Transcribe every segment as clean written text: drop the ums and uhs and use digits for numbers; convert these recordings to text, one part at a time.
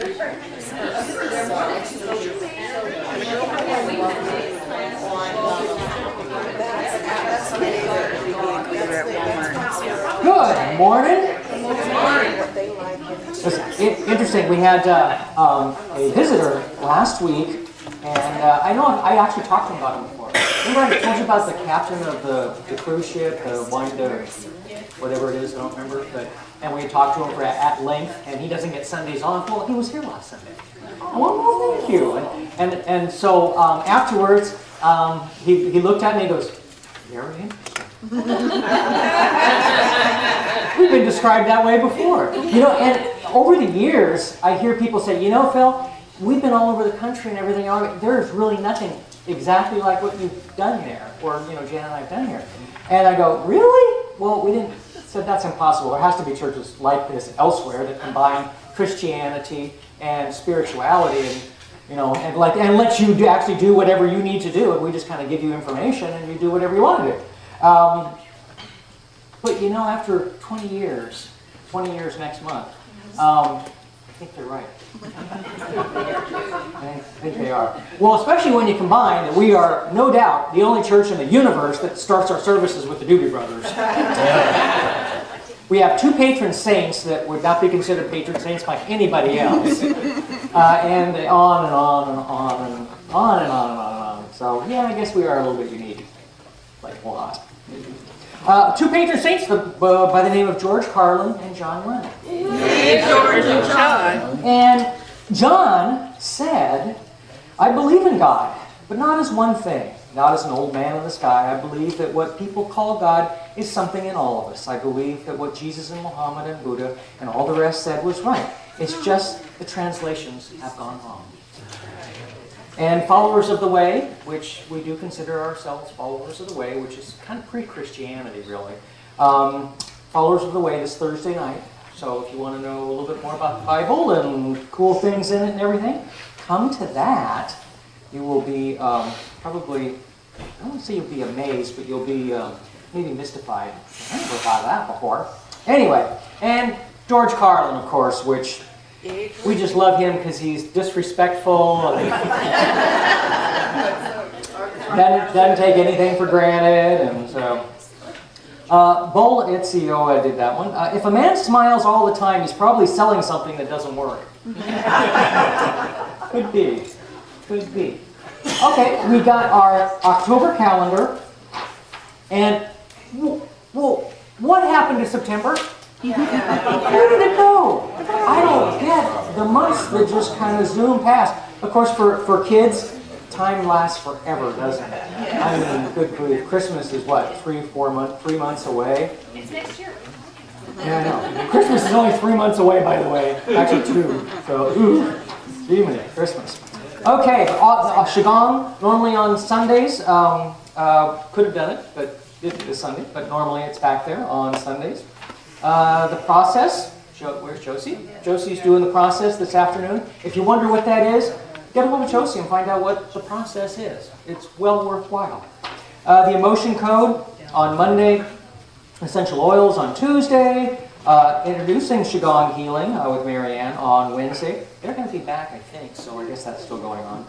Good morning. It's interesting. We had a visitor last week, and I know I actually talked to him about him before. Remember I told you about the captain of the cruise ship, the whatever it is, I don't remember. And we talked to him at length, and he doesn't get Sundays off. Well, he was here last Sunday. Oh, well, thank you. And so afterwards, he looked at me and he goes, "Very interesting." We've been described that way before. And over the years, I hear people say, Phil, we've been all over the country and everything. There's really nothing exactly like what you've done there, or, Jan and I have done here. And I go, really? Well, we didn't. Said that's impossible. There has to be churches like this elsewhere that combine Christianity and spirituality, and let you actually do whatever you need to do. And we just kind of give you information, and you do whatever you want to do. But after 20 years next month, I think they're right. I think they are. Well, especially when you combine that we are, no doubt, the only church in the universe that starts our services with the Doobie Brothers. We have two patron saints that would not be considered patron saints by anybody else. And on and on and on and on and on and on and on. So, yeah, I guess we are a little bit unique. Like a lot. Two patron saints by the name of George Carlin and John Lennon. Hey, George and John. And John said, "I believe in God, but not as one thing, not as an old man in the sky. I believe that what people call God is something in all of us. I believe that what Jesus and Muhammad and Buddha and all the rest said was right. It's just the translations have gone wrong." And followers of the way, which we do consider ourselves followers of the way, which is kind of pre-Christianity, really. Followers of the way this Thursday night. So if you want to know a little bit more about the Bible and cool things in it and everything, come to that. You will be probably, I won't say you'll be amazed, but you'll be maybe mystified. I never thought of that before. Anyway, and George Carlin, of course, which we just love him because he's disrespectful. Doesn't take anything for granted, and so. Bull Itzio did that one. If a man smiles all the time, he's probably selling something that doesn't work. Could be. Okay, we got our October calendar, and well, what happened to September? Where did it go? I don't get the months that just kind of zoom past. Of course, for kids, time lasts forever, doesn't it? I mean, good grief. Christmas is what, 3 months away? It's next year. Yeah, I know. Christmas is only 3 months away, by the way. Actually 2. So, even Christmas. Okay, Qigong, normally on Sundays. Could have done it, but did this Sunday. But normally it's back there on Sundays. The process, where's Josie? Josie's doing the process this afternoon. If you wonder what that is, get a hold of Josie and find out what the process is. It's well worthwhile. The emotion code on Monday, essential oils on Tuesday, introducing Qigong healing with Marianne on Wednesday. They're going to be back, I think, so I guess that's still going on.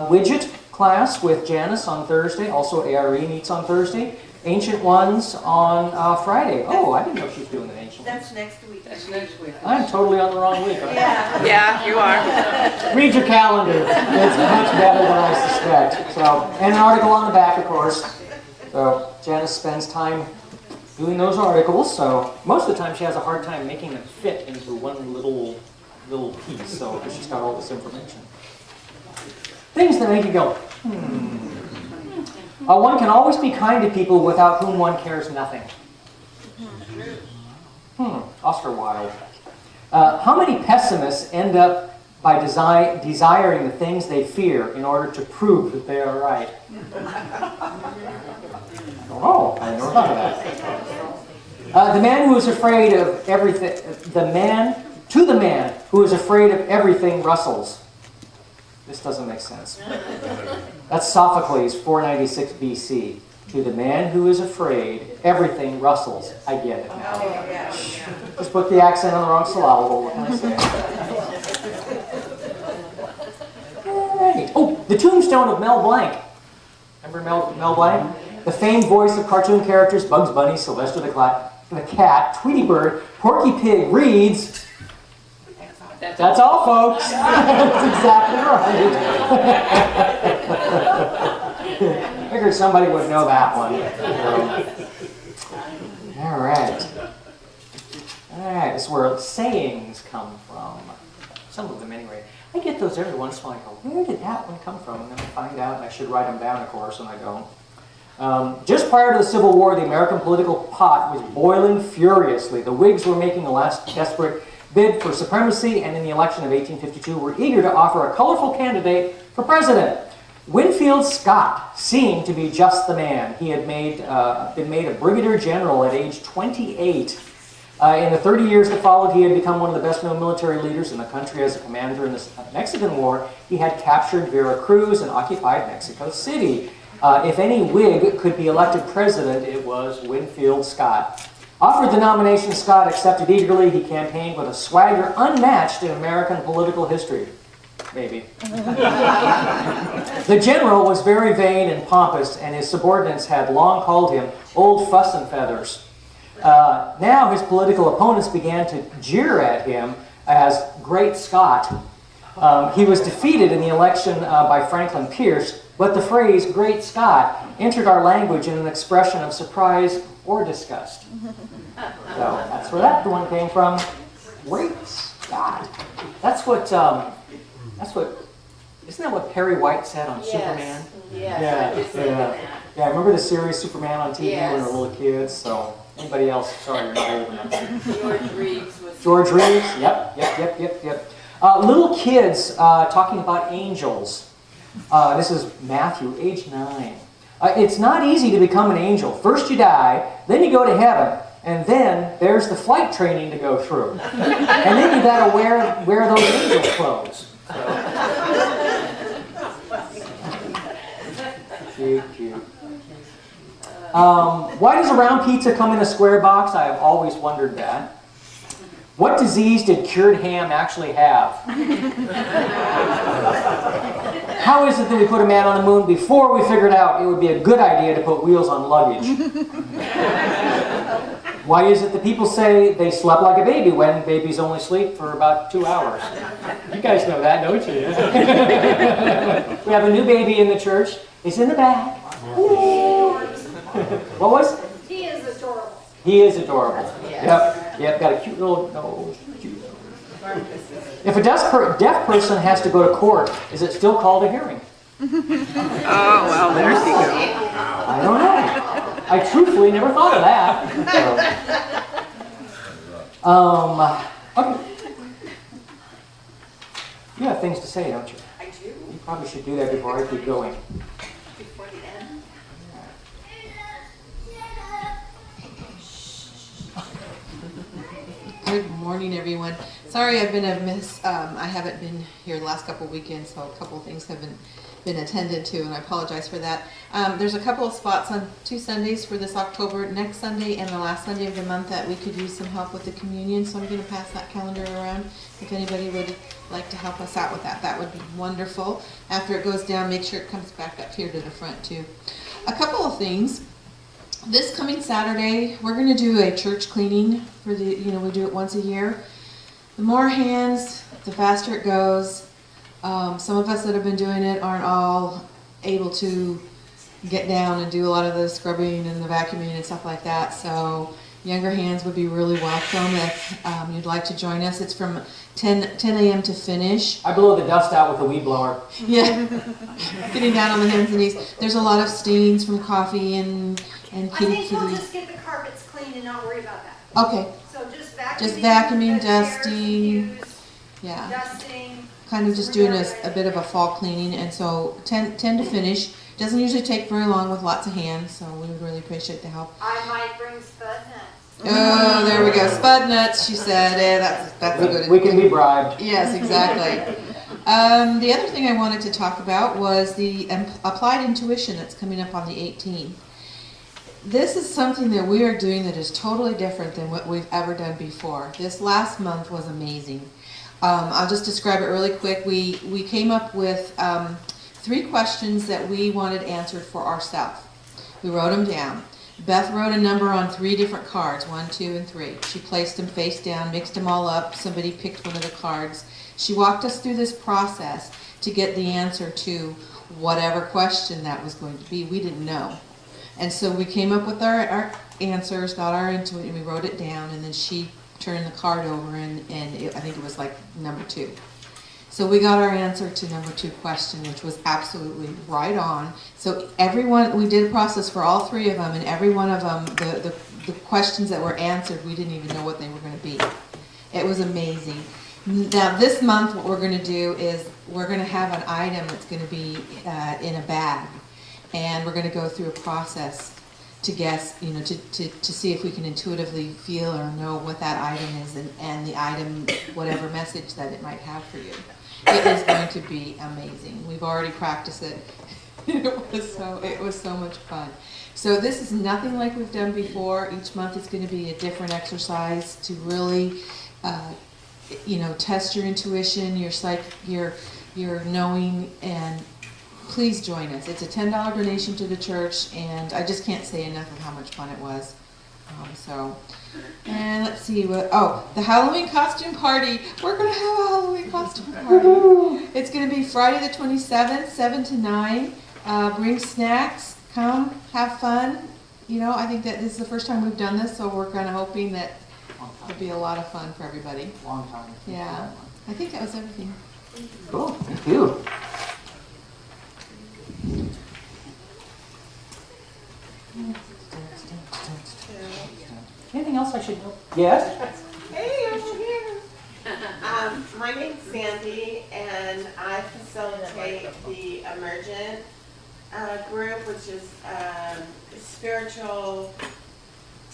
Widget class with Janice on Thursday. Also, ARE meets on Thursday. Ancient Ones on Friday. Oh, I didn't know she was doing an Ancient Ones. That's next week. I'm totally on the wrong week. Yeah, you are. Read your calendar. It's much better than I suspect. So, and an article on the back, of course. So Janice spends time doing those articles. So most of the time she has a hard time making them fit into one little piece. So because she's got all this information. Things that make you go, one can always be kind to people without whom one cares nothing. Oscar Wilde. How many pessimists end up by desiring the things they fear in order to prove that they are right? Oh, I never thought of that. The man who is afraid of everything, the man who is afraid of everything rustles. This doesn't make sense. That's Sophocles, 496 BC. To the man who is afraid, everything rustles. I get it now. Just put the accent on the wrong syllable. What can I say? The tombstone of Mel Blanc. Remember Mel Blanc? The famed voice of cartoon characters Bugs Bunny, Sylvester the Cat, Tweety Bird, Porky Pig reads... That's all, folks. That's exactly right. Figured somebody would know that one. All right. This is where sayings come from. Some of them, anyway. I get those every once in a while. I go, where did that one come from? And then I find out, and I should write them down, of course, and I don't. Just prior to the Civil War, the American political pot was boiling furiously. The Whigs were making a last desperate bid for supremacy, and in the election of 1852 were eager to offer a colorful candidate for president. Winfield Scott seemed to be just the man. He had been made a brigadier general at age 28. In the 30 years that followed, he had become one of the best-known military leaders in the country. As a commander in the Mexican War, he had captured Veracruz and occupied Mexico City. If any Whig could be elected president, it was Winfield Scott. Offered the nomination, Scott accepted eagerly. He campaigned with a swagger unmatched in American political history. Maybe. The general was very vain and pompous, and his subordinates had long called him Old Fuss and Feathers. Now his political opponents began to jeer at him as Great Scott. He was defeated in the election by Franklin Pierce, but the phrase Great Scott entered our language in an expression of surprise or disgust. So that's where that one came from. Great Scott. Isn't that what Perry White said on Superman? Yes. Yeah, I remember the series Superman on TV when we were Yes. little kids, so anybody else? Sorry, you're not old enough. George Reeves was... George Reeves, yep. Little kids talking about angels. This is Matthew, age 9. It's not easy to become an angel. First you die, then you go to heaven, and then there's the flight training to go through. And then you gotta wear those angel clothes. Cute. Why does a round pizza come in a square box? I have always wondered that. What disease did cured ham actually have? How is it that we put a man on the moon before we figured out it would be a good idea to put wheels on luggage? Why is it that people say they slept like a baby when babies only sleep for about 2 hours? You guys know that, don't you? We have a new baby in the church. He's in the back. What was? He is adorable. He is adorable. Yes. Yep, got a cute little nose. If a deaf person has to go to court, is it still called a hearing? Oh, well, there you go. I don't know. I truthfully never thought of that. Okay. You have things to say, don't you? I do. You probably should do that before I keep going. Before the end. Good morning, everyone. Sorry, I've been a miss. I haven't been here the last couple of weekends, so a couple of things haven't been attended to, and I apologize for that. There's a couple of spots on 2 Sundays for this October, next Sunday and the last Sunday of the month, that we could use some help with the communion. So I'm going to pass that calendar around. If anybody would like to help us out with that, that would be wonderful. After it goes down, make sure it comes back up here to the front too. A couple of things. This coming Saturday, we're going to do a church cleaning for the, we do it once a year. The more hands, the faster it goes. Some of us that have been doing it aren't all able to get down and do a lot of the scrubbing and the vacuuming and stuff like that. So younger hands would be really welcome if you'd like to join us. It's from 10 a.m. to finish. I blow the dust out with a weed blower. Yeah, getting down on the hands and knees. There's a lot of stains from coffee and I think we'll just get the carpets clean and not worry about that. Okay, So just Just vacuuming, vacuuming, the chairs, dusting. pews, yeah. dusting. Kind of just doing a bit of a fall cleaning, and so 10 to finish. Doesn't usually take very long with lots of hands, so we would really appreciate the help. I might bring spud nuts. Oh, there we go. Spud nuts, she said. That's a good We can be bribed. Yes, exactly. The other thing I wanted to talk about was the applied intuition that's coming up on the 18th. This is something that we are doing that is totally different than what we've ever done before. This last month was amazing. I'll just describe it really quick. We came up with 3 questions that we wanted answered for ourselves. We wrote them down. Beth wrote a number on 3 different cards, 1, 2, and 3. She placed them face down, mixed them all up. Somebody picked one of the cards. She walked us through this process to get the answer to whatever question that was going to be. We didn't know. And so we came up with our answers, got our into it, and we wrote it down, and then she turned the card over, and I think it was like number 2. So we got our answer to number 2 question, which was absolutely right on. So everyone, we did a process for all 3 of them, and every one of them, the questions that were answered, we didn't even know what they were going to be. It was amazing. Now this month, what we're going to do is we're going to have an item that's going to be in a bag, and we're going to go through a process to guess, you know, to see if we can intuitively feel or know what that item is, and the item, whatever message that it might have for you. It is going to be amazing. We've already practiced it. It was so much fun. So this is nothing like we've done before. Each month is going to be a different exercise to really, you know, test your intuition, your knowing, and please join us. It's a $10 donation to the church, and I just can't say enough of how much fun it was. And let's see what. Oh, the Halloween costume party. We're gonna have a Halloween costume party. It's gonna be Friday the 27th, 7 to 9. Bring snacks. Come, have fun. You know, I think that this is the first time we've done this, so we're kind of hoping that it'll be a lot of fun for everybody. Long time. Yeah, I think that was everything. Cool. Thank you. Anything else I should know? Yes? Hey, I'm here. My name's Sandy, and I facilitate the Emergent group, which is spiritual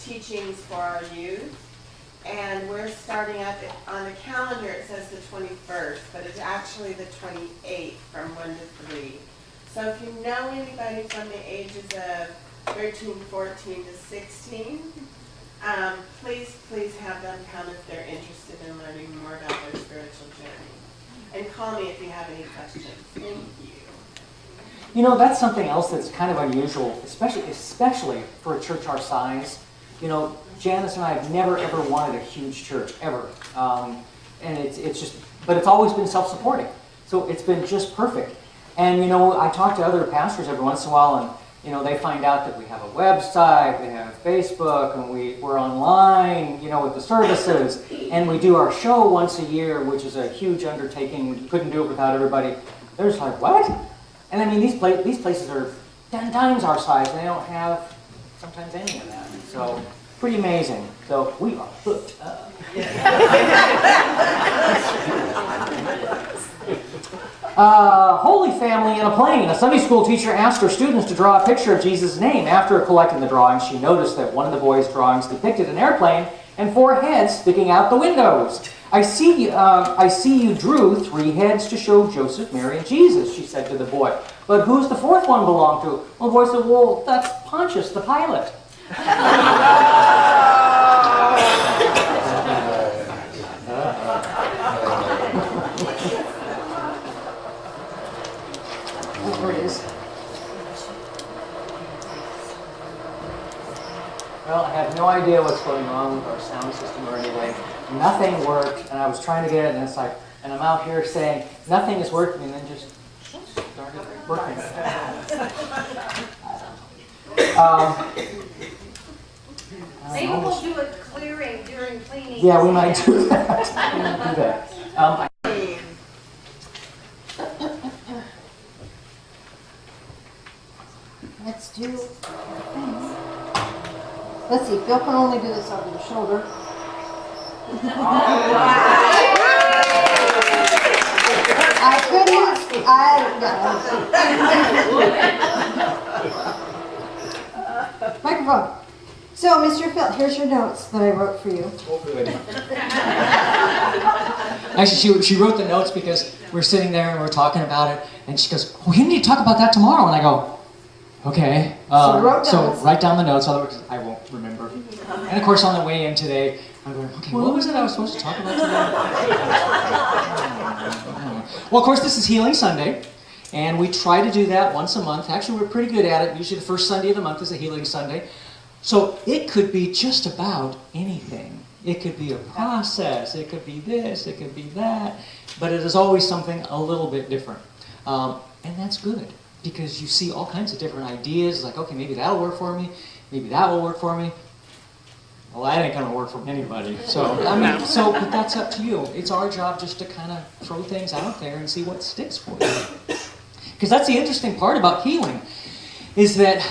teachings for our youth. And we're starting up on the calendar. It says the 21st, but it's actually the 28th from 1 to 3. So if you know anybody from the ages of 13, 14 to 16, please have them come if they're interested in learning more about their spiritual journey. And call me if you have any questions. Thank you. You know, that's something else that's kind of unusual, especially for a church our size. You know, Janice and I have never ever wanted a huge church, ever. And it's just, but it's always been self-supporting. So it's been just perfect. And, you know, I talk to other pastors every once in a while, and, you know, they find out that we have a website, we have Facebook, and we're online, you know, with the services, and we do our show once a year, which is a huge undertaking. We couldn't do it without everybody. They're just like, what? And I mean, these places are 10 times our size, and they don't have sometimes any of that. So, pretty amazing. So, we are hooked up. Holy Family in a Plane. A Sunday school teacher asked her students to draw a picture of Jesus' name. After collecting the drawings, she noticed that one of the boys' drawings depicted an airplane and 4 heads sticking out the windows. I see you drew 3 heads to show Joseph, Mary, and Jesus, she said to the boy. But who's the 4th one belong to? Well, the boy said, well, that's Pontius, the pilot. There it is. Well, I have no idea what's going on with our sound system or anything. Nothing worked, and I was trying to get it, and it's like, and I'm out here saying nothing is working, and then just started working. Maybe we'll do a clearing during cleaning. Yeah, we might do that. We might do that. Let's do. Let's see, Phil can only do this over the shoulder. I couldn't. Microphone. So, Mr. Phil, here's your notes that I wrote for you. Actually, she wrote the notes because we're sitting there and we're talking about it, and she goes, "We need to talk about that tomorrow." And I go, "Okay." So write down the notes, otherwise I won't remember. And of course, on the way in today, I'm going, "Okay, what was it I was supposed to talk about today?" Well, of course, this is Healing Sunday, And we try to do that once a month. Actually, we're pretty good at it. Usually the first Sunday of the month is a healing Sunday. So it could be just about anything. It could be a process. It could be this. It could be that. But it is always something a little bit different. And that's good because you see all kinds of different ideas. Like, okay, maybe that'll work for me. Maybe that will work for me. Well, that ain't going to work for anybody. So, but that's up to you. It's our job just to kind of throw things out there and see what sticks for you. Because that's the interesting part about healing, is that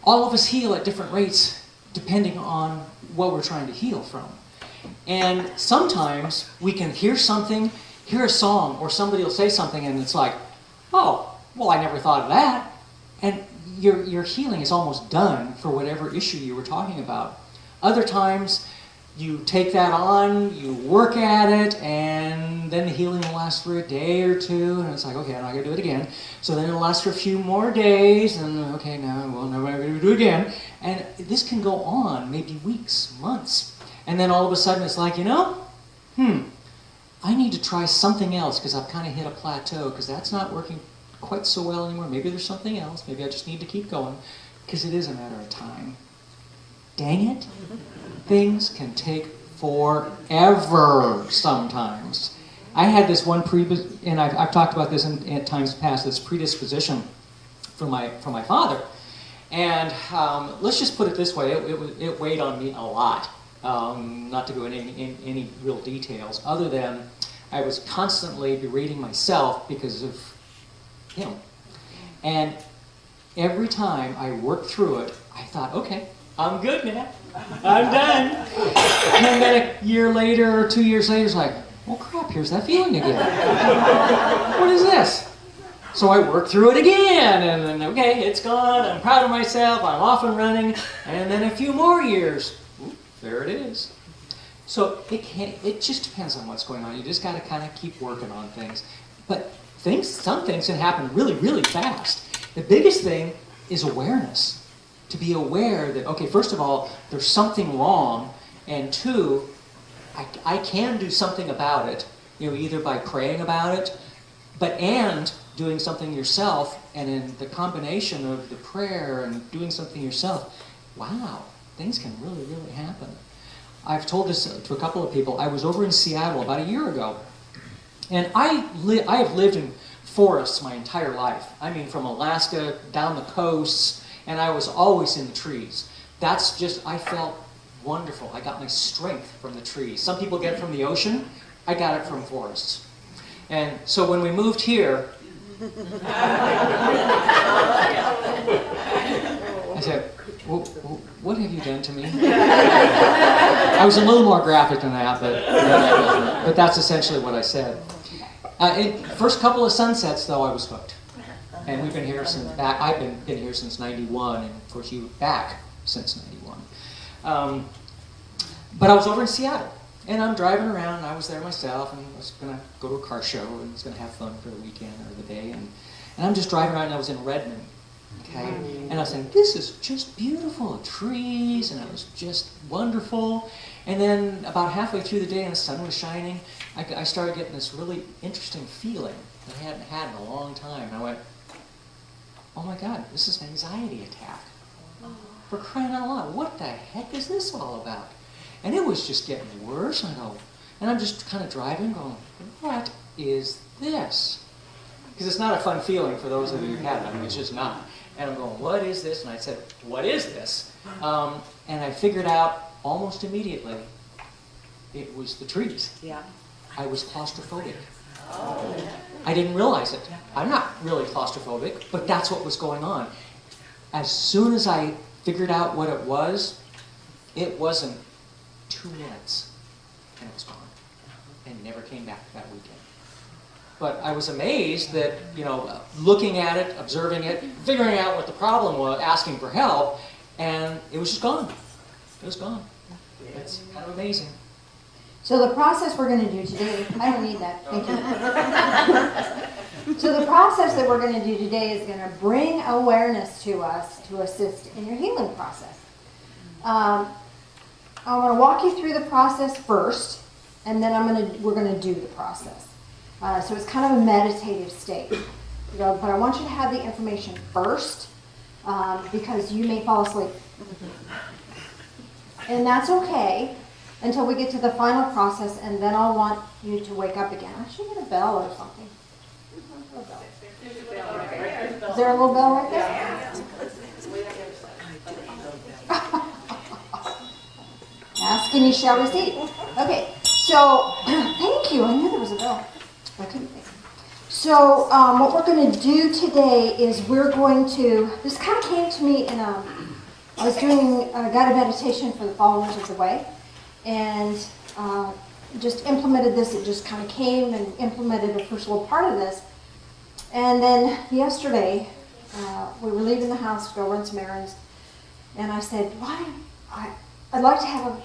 all of us heal at different rates depending on what we're trying to heal from. And sometimes we can hear something, hear a song, or somebody will say something and it's like, oh, well, I never thought of that. And your healing is almost done for whatever issue you were talking about. Other times, you take that on, you work at it, and then the healing will last for a day or two, and it's like, okay, I'm not going to do it again. So then it'll last for a few more days, and okay, now I'm never going to do it again. And this can go on maybe weeks, months. And then all of a sudden it's like, I need to try something else because I've kind of hit a plateau because that's not working quite so well anymore. Maybe there's something else. Maybe I just need to keep going because it is a matter of time. Dang it. Things can take forever sometimes. I had this one and I've talked about this in times past, this predisposition from my father. And let's just put it this way, it weighed on me a lot. Not to go into any real details, other than I was constantly berating myself because of him. And every time I worked through it, I thought, okay, I'm good now. I'm done. And then a year later or 2 years later, it's like, well, crap, here's that feeling again. What is this? So I worked through it again, and then, okay, it's gone. I'm proud of myself. I'm off and running. And then a few more years, there it is. So it just depends on what's going on. You just got to kind of keep working on things. But some things can happen really, really fast. The biggest thing is awareness. To be aware that, okay, first of all, there's something wrong, and two, I can do something about it, either by praying about it, and doing something yourself, and in the combination of the prayer and doing something yourself, wow, things can really, really happen. I've told this to a couple of people. I was over in Seattle about a year ago, and I have lived in forests my entire life. I mean, from Alaska down the coasts, and I was always in the trees. I felt wonderful. I got my strength from the trees. Some people get it from the ocean. I got it from forests. And so when we moved here, I said, well, what have you done to me? I was a little more graphic than that, but that's essentially what I said. First couple of sunsets, though, I was hooked. And we've been here I've been here since 91, and of course you were back since 91. But I was over in Seattle, and I'm driving around, and I was there myself, and I was going to go to a car show, and was going to have fun for the weekend or the day, and I'm just driving around, and I was in Redmond, okay? And I was saying, this is just beautiful, trees, and it was just wonderful. And then about halfway through the day, and the sun was shining, I started getting this really interesting feeling that I hadn't had in a long time, and I went, oh my God, this is an anxiety attack. For crying out loud, what the heck is this all about? And it was just getting worse. And I'm just kind of driving going, what is this? Because it's not a fun feeling for those of you who have it. I mean, it's just not. And I'm going, what is this? And I said, what is this? And I figured out almost immediately it was the trees. Yeah. I was claustrophobic. I didn't realize it. I'm not really claustrophobic, but that's what was going on. As soon as I figured out what it wasn't 2 minutes, and it was gone. And never came back that weekend. But I was amazed that, looking at it, observing it, figuring out what the problem was, asking for help, and it was just gone. It was gone. It's kind of amazing. So the process we're going to do today, I don't need that, thank you. So the process that we're going to do today is going to bring awareness to us to assist in your healing process. I want to walk you through the process first, and then we're going to do the process. So it's kind of a meditative state. But I want you to have the information first, because you may fall asleep. And that's okay until we get to the final process, and then I'll want you to wake up again. I should get a bell or something. Is there a little bell right there? Ask and you shall receive. Okay, so thank you. I knew there was a bell. I couldn't think. So what we're going to do today is we're going to, this kind of came to me in a, I was doing a guided meditation for the followers of the way, and just implemented this. It just kind of came and implemented a first little part of this. And then yesterday, we were leaving the house to go run some errands, and I said, I'd like to have a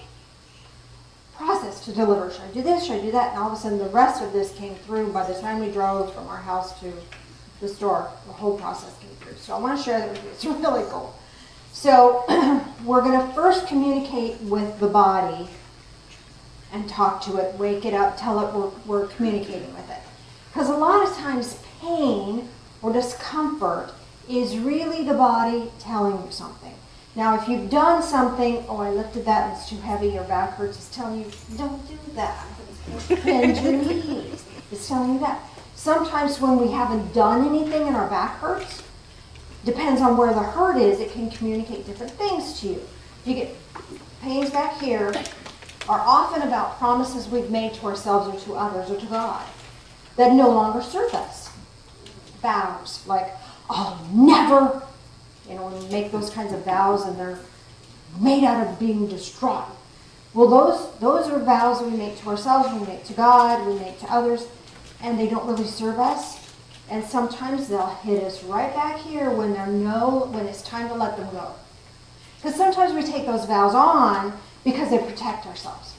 process to deliver. Should I do this? Should I do that? And all of a sudden, the rest of this came through. By the time we drove from our house to the store, the whole process came through. So I want to share that with you. It's really cool. So we're going to first communicate with the body and talk to it, wake it up, tell it we're communicating with it. Because a lot of times pain or discomfort is really the body telling you something. Now, if you've done something, I lifted that and it's too heavy, your back hurts, it's telling you, don't do that. Bend your knees. It's telling you that. Sometimes when we haven't done anything and our back hurts, depends on where the hurt is, it can communicate different things to you. You get pains back here are often about promises we've made to ourselves or to others or to God that no longer serve us. Vows, like, I'll never, when we make those kinds of vows and they're made out of being distraught. Well, those are vows we make to ourselves, we make to God, we make to others, and they don't really serve us. And sometimes they'll hit us right back here when it's time to let them go. Because sometimes we take those vows on because they protect ourselves.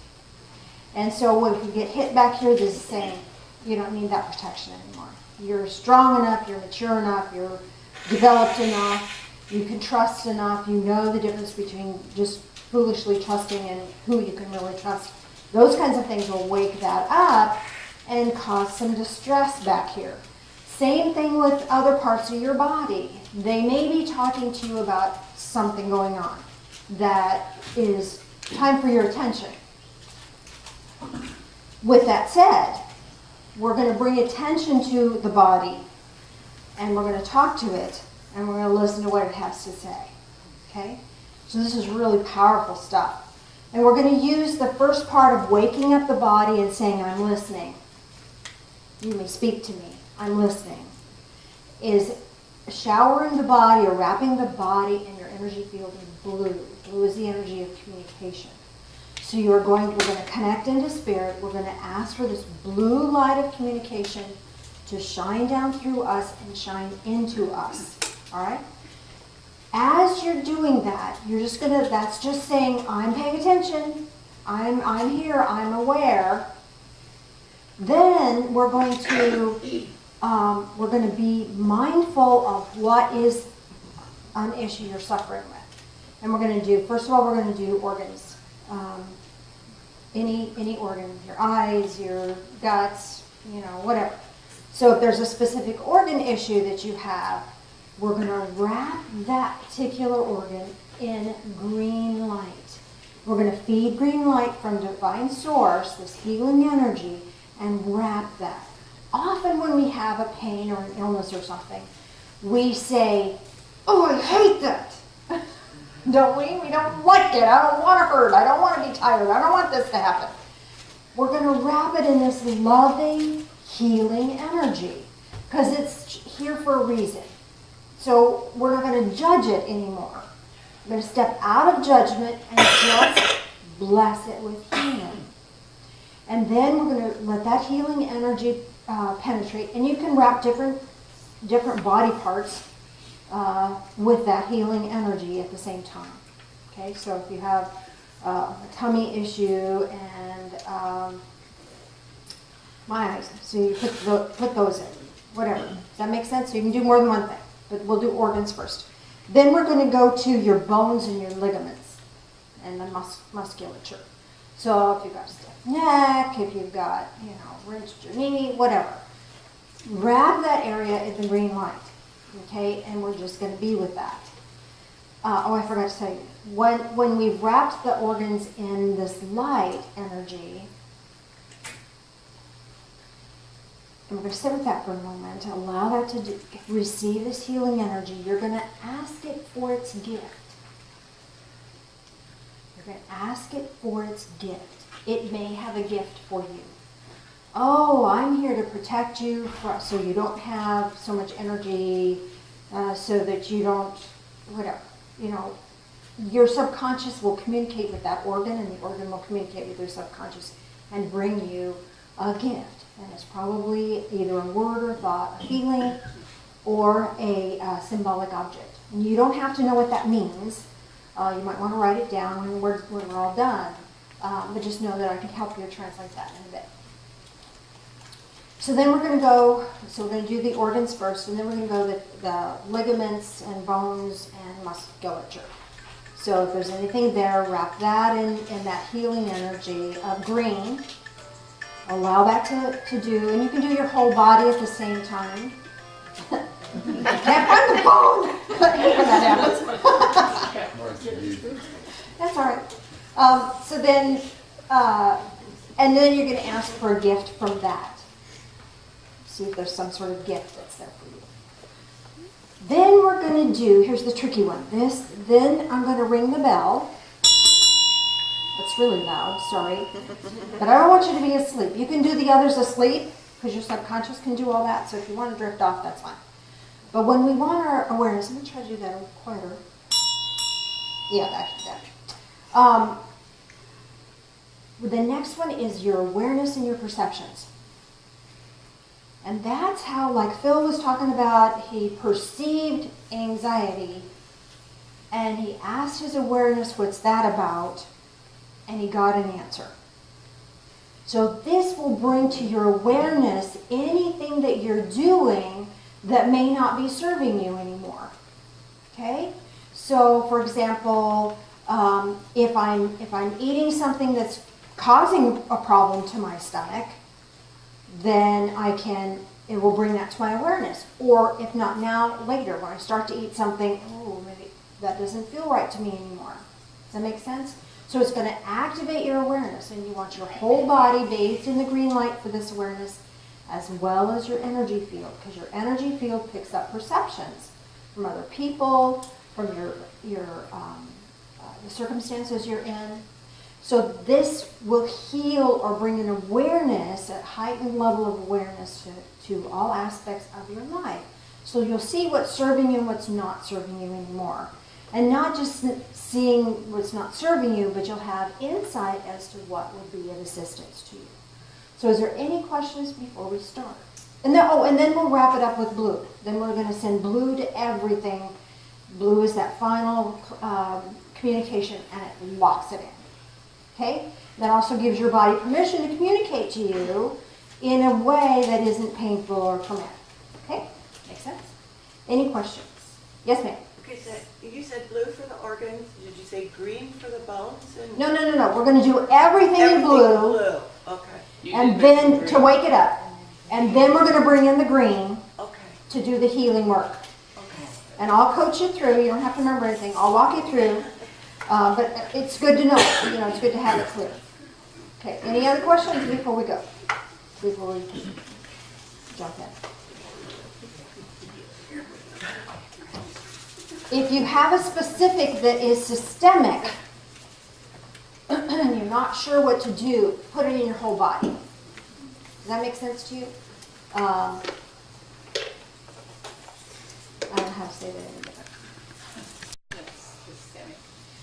And so if we get hit back here, this is saying, you don't need that protection anymore. You're strong enough, you're mature enough, you're developed enough, you can trust enough, you know the difference between just foolishly trusting and who you can really trust. Those kinds of things will wake that up and cause some distress back here. Same thing with other parts of your body. They may be talking to you about something going on that is time for your attention. With that said, we're going to bring attention to the body and we're going to talk to it and we're going to listen to what it has to say. Okay? So this is really powerful stuff. And we're going to use the first part of waking up the body and saying, I'm listening. You may speak to me. I'm listening. Is showering the body or wrapping the body in your energy field in blue. Blue is the energy of communication. So we're going to connect into spirit. We're going to ask for this blue light of communication to shine down through us and shine into us. All right? As you're doing that, that's just saying, I'm paying attention. I'm here. I'm aware. Then we're going to be mindful of what is an issue you're suffering with. And we're going to do, first of all, we're going to do organs. Any organ, your eyes, your guts, whatever. So if there's a specific organ issue that you have, we're going to wrap that particular organ in green light. We're going to feed green light from divine source, this healing energy, and wrap that. Often when we have a pain or an illness or something, we say, oh, I hate that. Don't we? We don't like it. I don't want to hurt. I don't want to be tired. I don't want this to happen. We're going to wrap it in this loving, healing energy because it's here for a reason. So we're not going to judge it anymore. We're going to step out of judgment and just bless it with healing. And then we're going to let that healing energy penetrate. And you can wrap different body parts with that healing energy at the same time. Okay, so if you have a tummy issue and my eyes, so you put those in, whatever. Does that make sense? So you can do more than one thing, but we'll do organs first. Then we're going to go to your bones and your ligaments and the musculature. So if you've got a stiff neck, if you've got, wrenched your knee, whatever. grab that area at the green light, okay? And we're just going to be with that. I forgot to tell you, when we've wrapped the organs in this light energy, and we're going to sit with that for a moment, allow that to receive this healing energy. You're going to ask it for its gift. You're going to ask it for its gift. It may have a gift for you. Oh, I'm here to protect you so you don't have so much energy, so that you don't, whatever. You know, your subconscious will communicate with that organ, and the organ will communicate with your subconscious and bring you a gift. And it's probably either a word or thought, a feeling, or a symbolic object. And you don't have to know what that means. You might want to write it down when we're all done. But just know that I can help you translate that in a bit. So then we're going to do the organs first, and then we're going to go the ligaments and bones and musculature. So if there's anything there, wrap that in that healing energy of green. Allow that to do, and you can do your whole body at the same time. Can't find the bone! When that happens. That's all right. So then, and then you're going to ask for a gift from that. See if there's some sort of gift that's there for you. Then we're going to do, here's the tricky one. Then I'm going to ring the bell. That's really loud, sorry. But I don't want you to be asleep. You can do the others asleep, because your subconscious can do all that. So if you want to drift off, that's fine. But when we want our awareness, let me try to do that a little quieter. Yeah, that. The next one is your awareness and your perceptions. And that's how, like Phil was talking about, he perceived anxiety, and he asked his awareness, what's that about? And he got an answer. So this will bring to your awareness anything that you're doing that may not be serving you anymore. Okay? So, for example, if I'm eating something that's causing a problem to my stomach, then it will bring that to my awareness. Or if not now, later, when I start to eat something, maybe that doesn't feel right to me anymore. Does that make sense? So it's going to activate your awareness, and you want your whole body bathed in the green light for this awareness, as well as your energy field, because your energy field picks up perceptions from other people, from the circumstances you're in. So this will heal or bring an awareness, a heightened level of awareness to all aspects of your life. So you'll see what's serving you and what's not serving you anymore. And not just seeing what's not serving you, but you'll have insight as to what would be of assistance to you. So is there any questions before we start? And then we'll wrap it up with blue. Then we're going to send blue to everything. Blue is that final communication, and it locks it in. Okay? That also gives your body permission to communicate to you in a way that isn't painful or traumatic. Okay? Make sense? Any questions? Yes, ma'am. Okay, so you said blue for the organs. Did you say green for the bones? And No. We're going to do everything in blue. Okay. And then to wake it up. And then we're going to bring in the green Okay. to do the healing work. Okay. And I'll coach you through. You don't have to remember anything. I'll walk you through. But it's good to know. It's good to have it clear. Okay. Any other questions before we go? Before we jump in. If you have a specific that is systemic, and you're not sure what to do, put it in your whole body. Does that make sense to you? I don't know how to say that any different.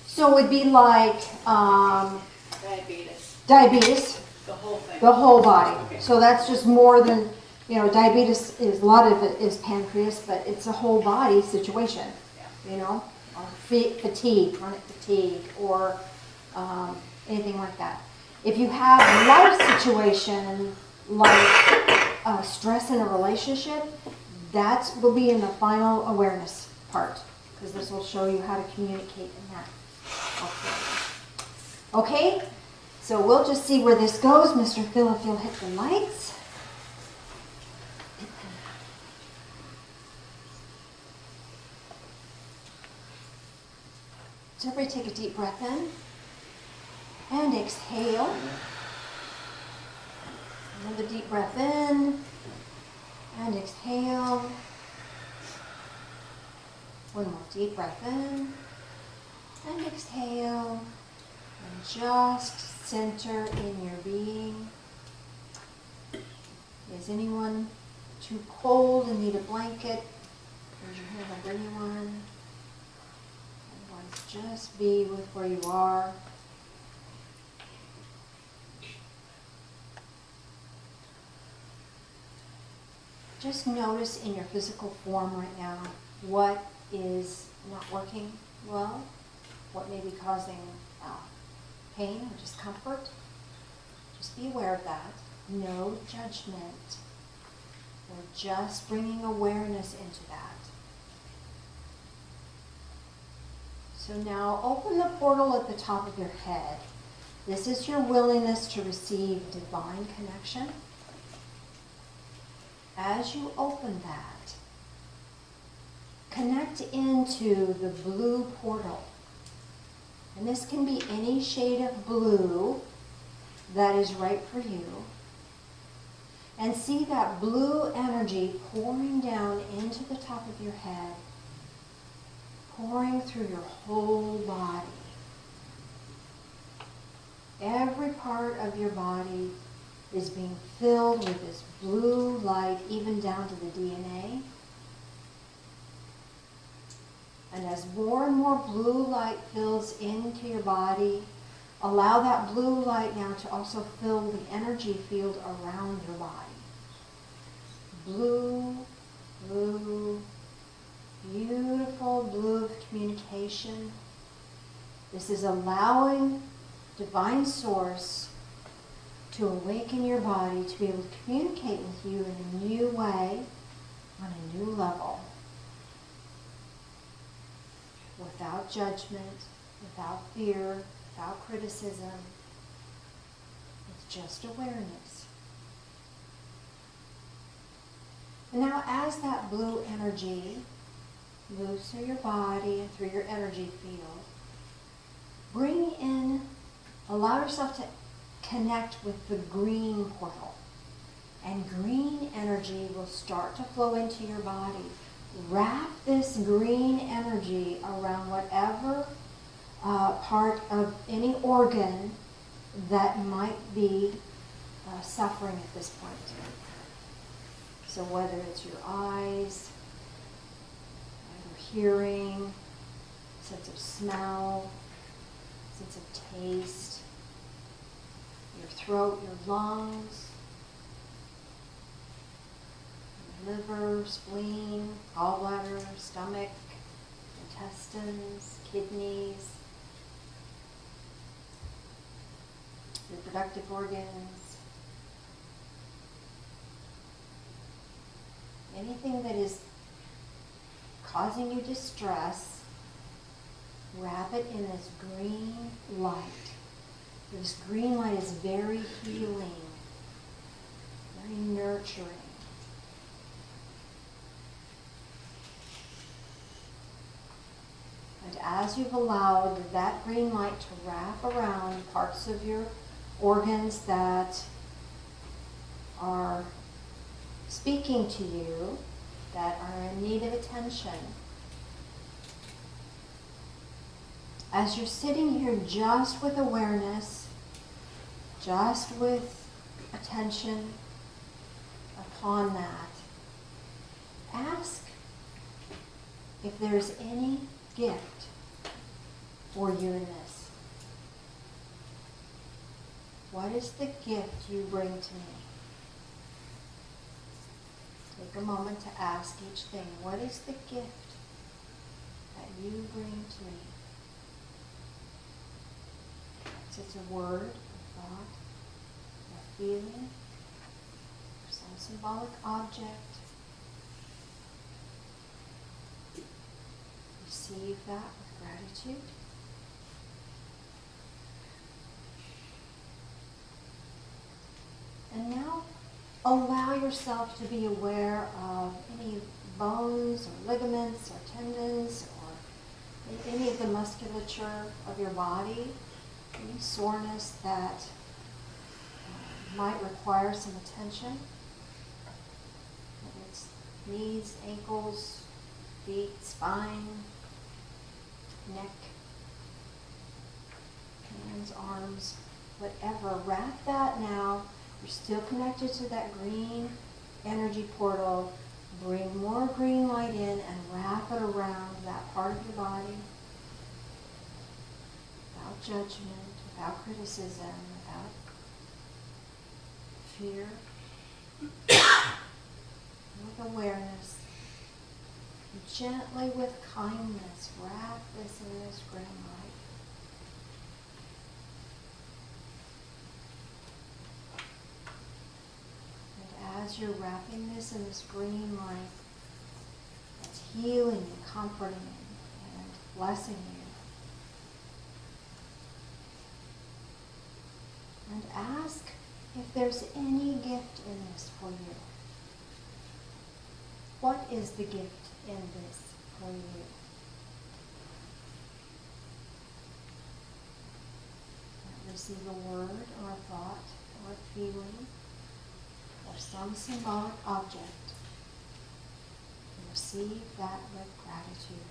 So it would be like diabetes, The whole thing. the whole body. So that's just more than, diabetes is, a lot of it is pancreas, but it's a whole body situation, or fatigue, chronic fatigue, or anything like that. If you have a life situation like stress in a relationship, that will be in the final awareness part, because this will show you how to communicate in that. Okay, so we'll just see where this goes. Mr. Phil, if you'll hit the lights. So everybody take a deep breath in and exhale. Another deep breath in and exhale. One more deep breath in and exhale. And just center in your being. Is anyone too cold and need a blanket? Raise your hand up, anyone. Otherwise, just be with where you are. Just notice in your physical form right now what is not working well, what may be causing pain or discomfort. Just be aware of that. No judgment. We're just bringing awareness into that. So now open the portal at the top of your head. This is your willingness to receive divine connection. As you open that, connect into the blue portal. And this can be any shade of blue that is right for you. And see that blue energy pouring down into the top of your head, pouring through your whole body. Every part of your body is being filled with this blue light, even down to the DNA. And as more and more blue light fills into your body, allow that blue light now to also fill the energy field around your body. Blue, blue, beautiful blue of communication. This is allowing divine source to awaken your body to be able to communicate with you in a new way, on a new level. Without judgment, without fear, without criticism. It's just awareness. And now as that blue energy moves through your body and through your energy field, bring in, allow yourself to connect with the green portal. And green energy will start to flow into your body. Wrap this green energy around whatever part of any organ that might be suffering at this point. So whether it's your eyes, your hearing, sense of smell, sense of taste, your throat, your lungs, your liver, spleen, gallbladder, stomach, intestines, kidneys, reproductive organs, anything that is causing you distress, wrap it in this green light. This green light is very healing, very nurturing. And as you've allowed that green light to wrap around parts of your organs that are speaking to you, that are in need of attention, as you're sitting here just with awareness, just with attention upon that, ask if there's any gift for you in this. What is the gift you bring to me? Take a moment to ask each thing, what is the gift that you bring to me? So it's a word, a thought, a feeling, or some symbolic object. Receive that with gratitude. And now allow yourself to be aware of any bones or ligaments or tendons or any of the musculature of your body, any soreness that might require some attention. Whether it's knees, ankles, feet, spine, neck, hands, arms, whatever. Wrap that now. You're still connected to that green energy portal. Bring more green light in and wrap it around that part of your body without judgment, without criticism, without fear, with awareness. Gently, with kindness, wrap this in this green light. As you're wrapping this in this green light, it's healing and comforting and blessing you. And ask if there's any gift in this for you. What is the gift in this for you? Receive a word or a thought or a feeling or some symbolic object, and receive that with gratitude.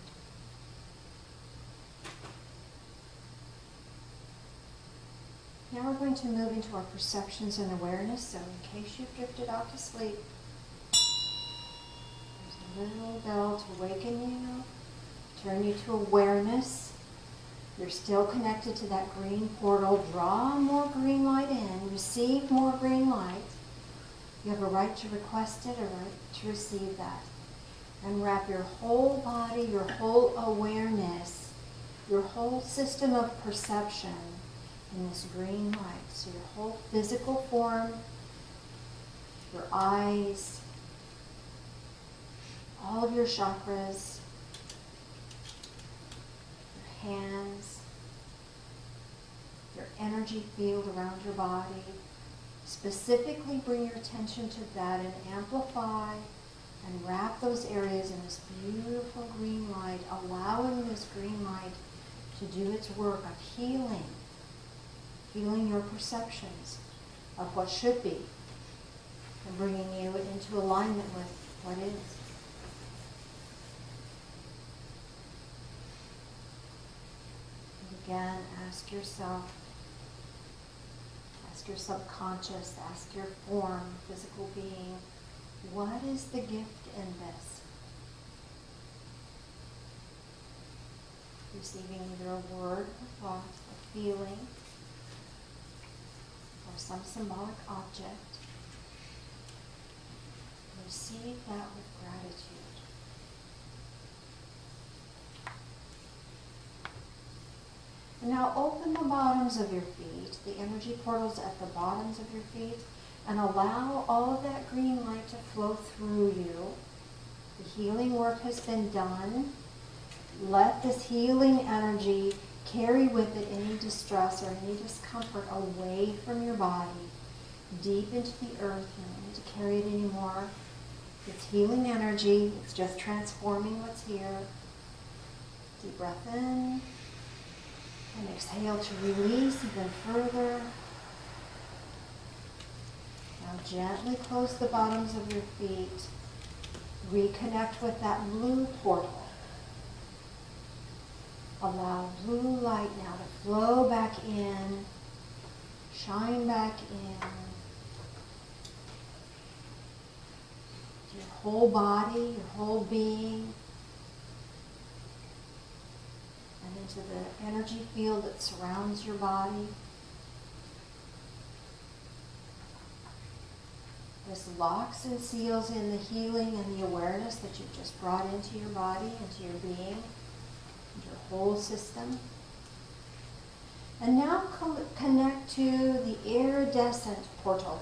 Now we're going to move into our perceptions and awareness, so in case you've drifted off to sleep, there's a little bell to waken you, turn you to awareness. You're still connected to that green portal. Draw more green light in, receive more green light. You have a right to request it, a right to receive that. And wrap your whole body, your whole awareness, your whole system of perception in this green light. So your whole physical form, your eyes, all of your chakras, your hands, your energy field around your body. Specifically bring your attention to that and amplify and wrap those areas in this beautiful green light, allowing this green light to do its work of healing your perceptions of what should be and bringing you into alignment with what is. And again, ask yourself, ask your subconscious, ask your form, physical being, what is the gift in this? Receiving either a word, a thought, a feeling, or some symbolic object. Receive that with gratitude. And now open the bottoms of your feet, the energy portals at the bottoms of your feet, and allow all of that green light to flow through you. The healing work has been done. Let this healing energy carry with it any distress or any discomfort away from your body, deep into the earth. You don't need to carry it anymore. It's healing energy. It's just transforming what's here. Deep breath in. And exhale to release even further. Now gently close the bottoms of your feet. Reconnect with that blue portal. Allow blue light now to flow back in, shine back in. Your whole body, your whole being. And into the energy field that surrounds your body. This locks and seals in the healing and the awareness that you've just brought into your body, into your being, into your whole system. And now connect to the iridescent portal.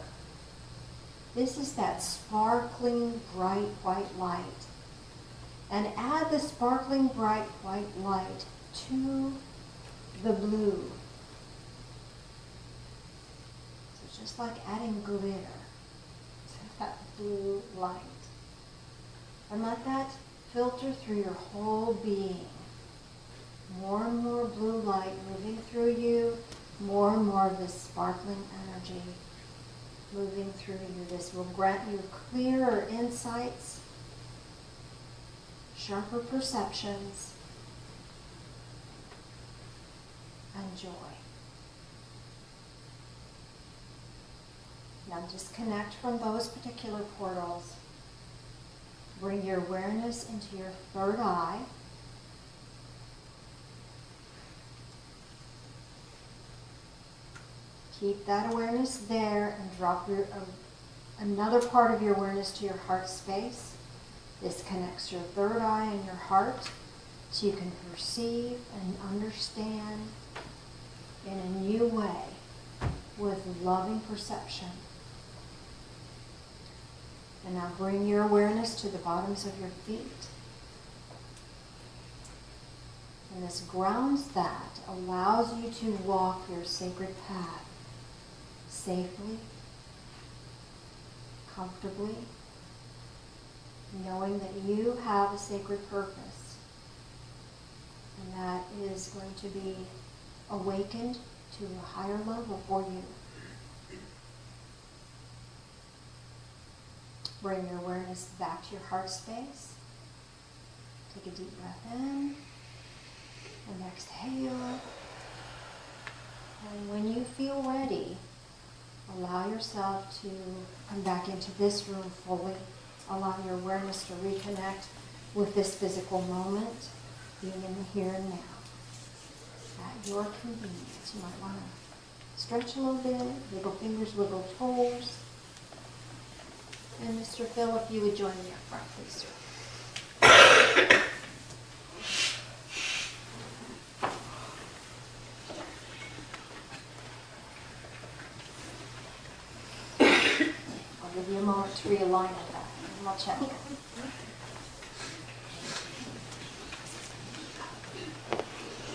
This is that sparkling bright white light. And add the sparkling bright white light to the blue. So it's just like adding glitter to that blue light. And let that filter through your whole being. More and more blue light moving through you, more and more of this sparkling energy moving through you. This will grant you clearer insights, sharper perceptions, and joy. Now disconnect from those particular portals. Bring your awareness into your third eye. Keep that awareness there and drop another part of your awareness to your heart space. This connects your third eye and your heart so you can perceive and understand in a new way with loving perception. And now bring your awareness to the bottoms of your feet. And this grounds that, allows you to walk your sacred path safely, comfortably, knowing that you have a sacred purpose. And that is going to be awakened to a higher level for you. Bring your awareness back to your heart space. Take a deep breath in and exhale. And when you feel ready, allow yourself to come back into this room fully. Allow your awareness to reconnect with this physical moment, being in the here and now. At your convenience, you might want to stretch a little bit, wiggle fingers, wiggle toes. And Mr. Phil, if you would join me up front, please, sir. I'll give you a moment to realign with that, and we'll check it.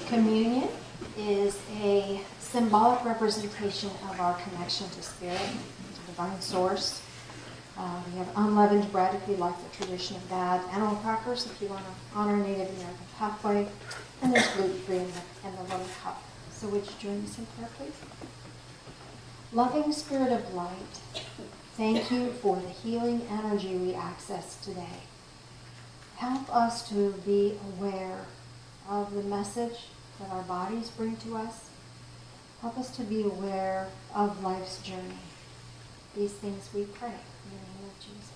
Communion is a symbolic representation of our connection to Spirit, to Divine Source. We have unleavened bread if you like the tradition of that, animal crackers if you want to honor Native American pathway, and there's gluten-free in the little cup. So would you join us in prayer, please? Loving Spirit of Light, thank you for the healing energy we access today. Help us to be aware of the message that our bodies bring to us. Help us to be aware of life's journey. These things we pray in the name of Jesus.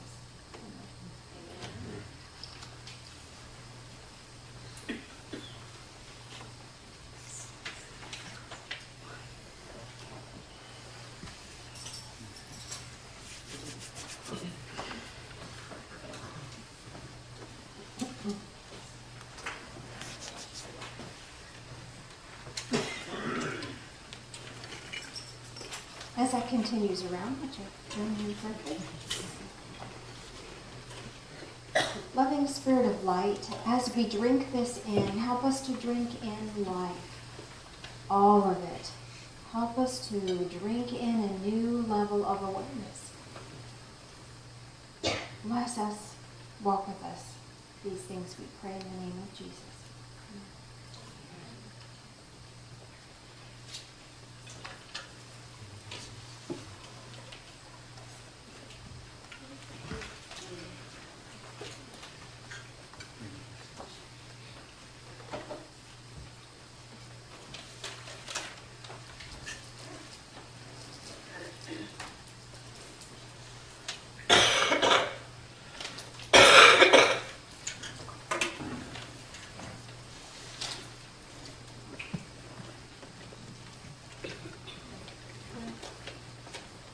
As that continues around, would you join me in prayer, please? Loving Spirit of Light, as we drink this in, help us to drink in life, all of it. Help us to drink in a new level of awareness. Bless us, walk with us. These things we pray in the name of Jesus.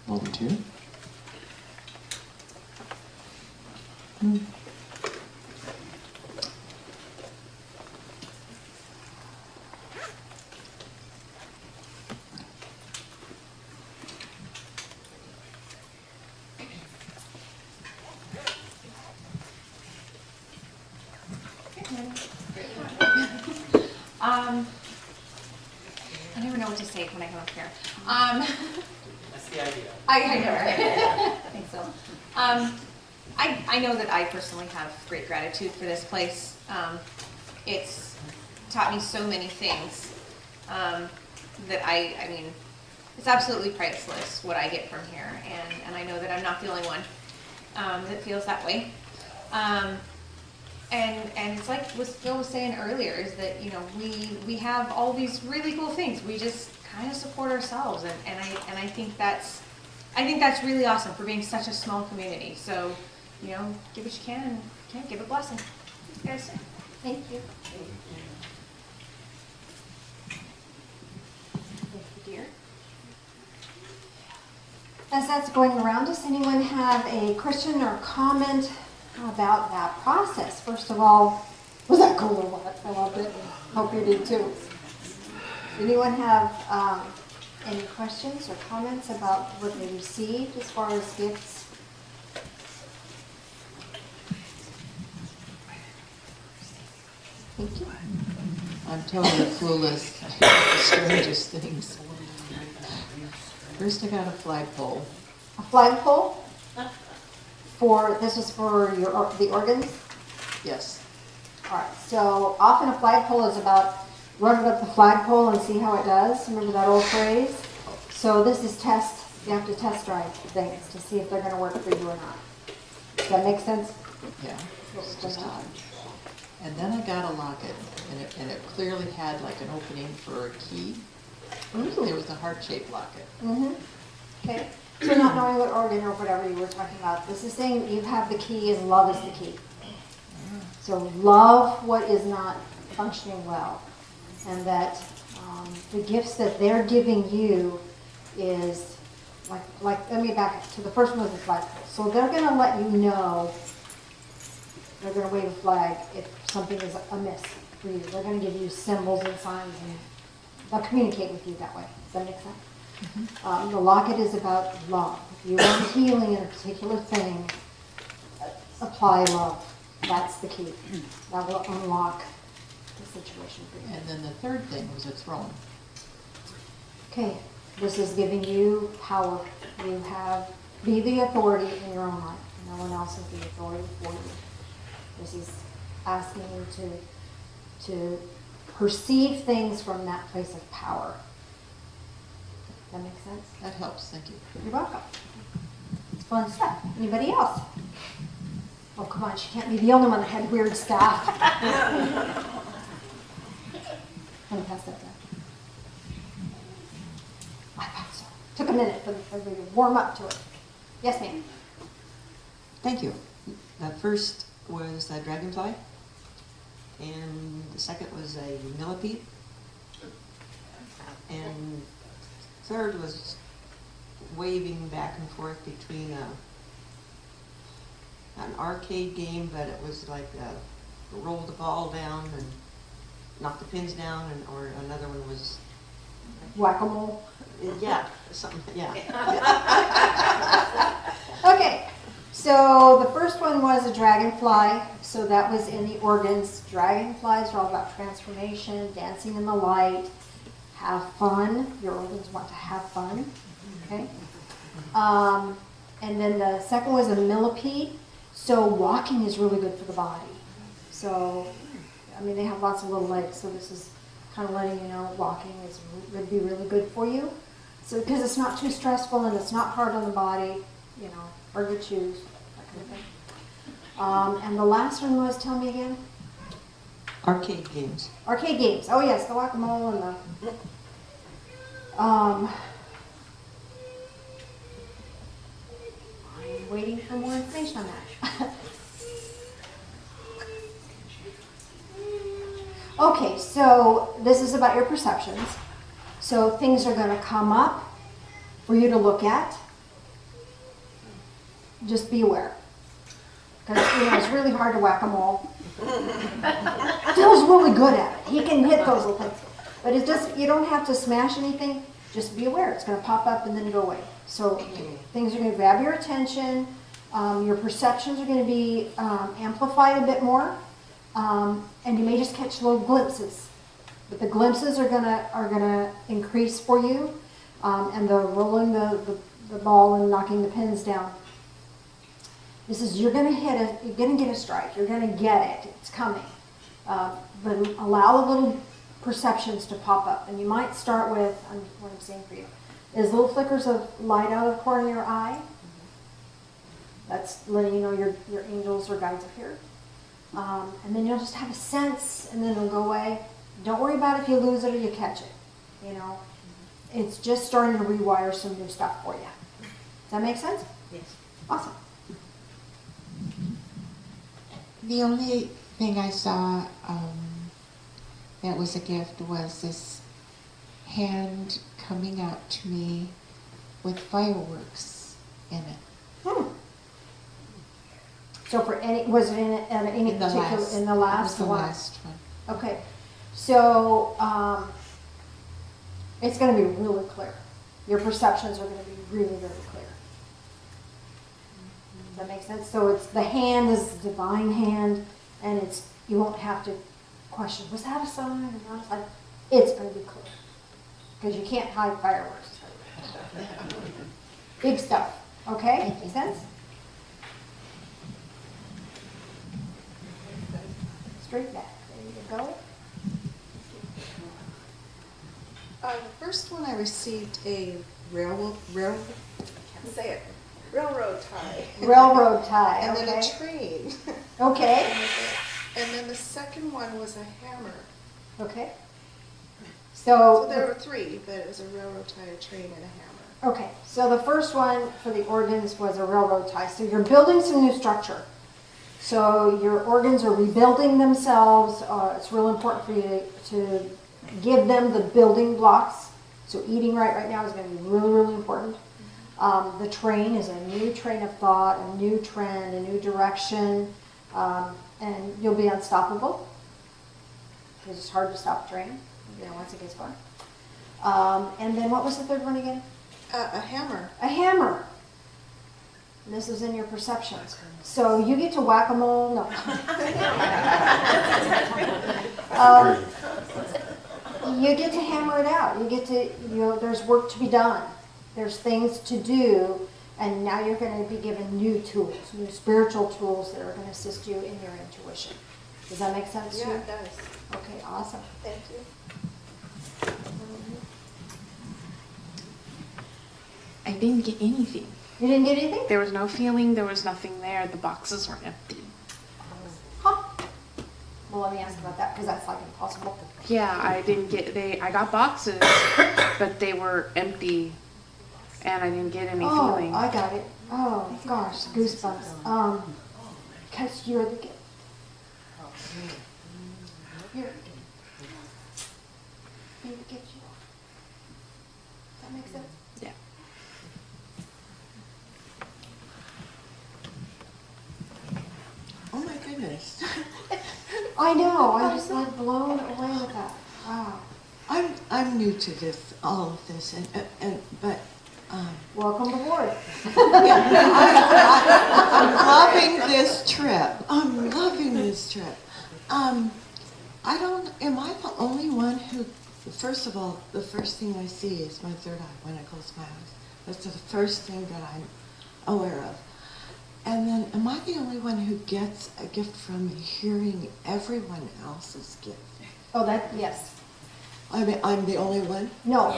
Volunteer? I never know what to say when I come up here. That's the idea. I know, right? I think so. I know that I personally have great gratitude for this place. It's taught me so many things that I mean, it's absolutely priceless what I get from here, and I know that I'm not the only one that feels that way. And it's like what Phil was saying earlier, is that, you know, we have all these really cool things. We just kind of support ourselves, and I think that's really awesome for being such a small community. So, you know, give what you can and give a blessing. Guys, Thank you. dear. As that's going around, does anyone have a question or comment about that process? First of all, was that cool or what? I loved it. Hope you did too. Anyone have any questions or comments about what they received as far as gifts? Thank you. I'm totally clueless. The strangest things. First I got a flagpole. A flagpole? This was for the organs? Yes. All right, so often a flagpole is about run it up the flagpole and see how it does. Remember that old phrase? So this is test. You have to test drive things to see if they're going to work for you or not. Does that make sense? Yeah. It's just odd. And then I got a locket, and it clearly had like an opening for a key. Usually it was a heart-shaped locket. Mm-hmm. Okay. So not knowing what organ or whatever you were talking about, this is saying that you have the key and love is the key. So love what is not functioning well. And that the gifts that they're giving you is, like let me back up to the first one was the flagpole. So they're going to let you know, they're going to wave a flag if something is amiss for you. They're going to give you symbols and signs, and they'll communicate with you that way. Does that make sense? Mm-hmm. The locket is about love. If you want healing in a particular thing, apply love. That's the key. That will unlock the situation for you. And then the third thing was a throne. Okay, this is giving you power. Be the authority in your own life. No one else is the authority for you. This is asking you to perceive things from that place of power. That makes sense? That helps, thank you. You're welcome. It's fun stuff. Anybody else? Oh, come on, she can't be the only one that had weird stuff. I'm gonna pass that down. I thought so. Took a minute for everybody to warm up to it. Yes, ma'am. Thank you. The first was a dragonfly, and the second was a millipede, and third was waving back and forth between an arcade game, but it was like roll the ball down and knock the pins down, or another one was Whack-a-mole. yeah, something, yeah. Okay, so the first one was a dragonfly. So that was in the organs. Dragonflies are all about transformation, dancing in the light, have fun. Your organs want to have fun. Okay. And then the second was a millipede. So walking is really good for the body. So, I mean, they have lots of little legs. So this is kind of letting you know walking would be really good for you. So because it's not too stressful and it's not hard on the body, you know, or good shoes, that kind of thing. And the last one was, tell me again? Arcade games. Arcade games. Oh yes, the whack-a-mole and the. I'm waiting for more information on that. Okay, so this is about your perceptions. So things are going to come up for you to look at. Just be aware. Because, you know, it's really hard to whack-a-mole. Phil's really good at it. He can hit those little things. But it just, you don't have to smash anything. Just be aware. It's going to pop up and then go away. So things are going to grab your attention. Your perceptions are going to be amplified a bit more. And you may just catch little glimpses. But the glimpses are gonna increase for you. And the rolling the ball and knocking the pins down. This is, you're gonna get a strike. You're gonna get it. It's coming. But allow the little perceptions to pop up. And you might start with, what I'm saying for you, is little flickers of light out of the corner of your eye. That's letting you know your angels or guides are here. And then you'll just have a sense, and then it'll go away. Don't worry about if you lose it or you catch it. You know, it's just starting to rewire some new stuff for you. Does that make sense? Yes. Awesome. The only thing I saw that was a gift was this hand coming out to me with fireworks in it. So for any, was it in any In the particular, last- in the It was last the one? last one. Okay, so it's going to be really clear. Your perceptions are going to be really, really clear. Does that make sense? So it's the hand is the divine hand, and it's you won't have to question, was that a sign or not a sign? It's going to be clear because you can't hide fireworks. Big stuff. Okay, make sense? Straight back. There you go. The first one I received a railroad tie. Railroad tie. And then okay. a train. Okay. And then the second one was a hammer. Okay. So So, there were three, but it was a railroad tie, a train, and a hammer. okay. So the first one for the organs was a railroad tie. So you're building some new structure. So your organs are rebuilding themselves. It's real important for you to give them the building blocks. So eating right now is going to be really, really important. The train is a new train of thought, a new trend, a new direction, and you'll be unstoppable. Because it's hard to stop a train, once it gets going. And then what was the third one again? A hammer. A hammer. And this is in your perceptions. So you get to whack-a-mole. No. You get to hammer it out. You get to, there's work to be done. There's things to do. And now you're going to be given new tools, new spiritual tools that are going to assist you in your intuition. Does that make sense to you? Yeah, it does. Okay, awesome. Thank you. I didn't get anything. You didn't get anything? There was no feeling, there was nothing there. The boxes were empty. Huh. Well, let me ask about that because that's like impossible. Yeah, I didn't get I got boxes, but they were empty and I didn't get any Oh, feeling. I got it. Oh, gosh, goosebumps. Because you're the gift. You're the gift. Be the gift you are. Does that make sense? Yeah. Oh my goodness. I know. I'm just like blown away with that. Wow. I'm new to this, all of this, but Welcome aboard. I'm loving this trip. I'm loving this trip. Am I the only one who, first of all, the first thing I see is my third eye when I close my eyes. That's the first thing that I'm aware of. And then, am I the only one who gets a gift from hearing everyone else's gift? Oh, yes. I mean, I'm the only one? No.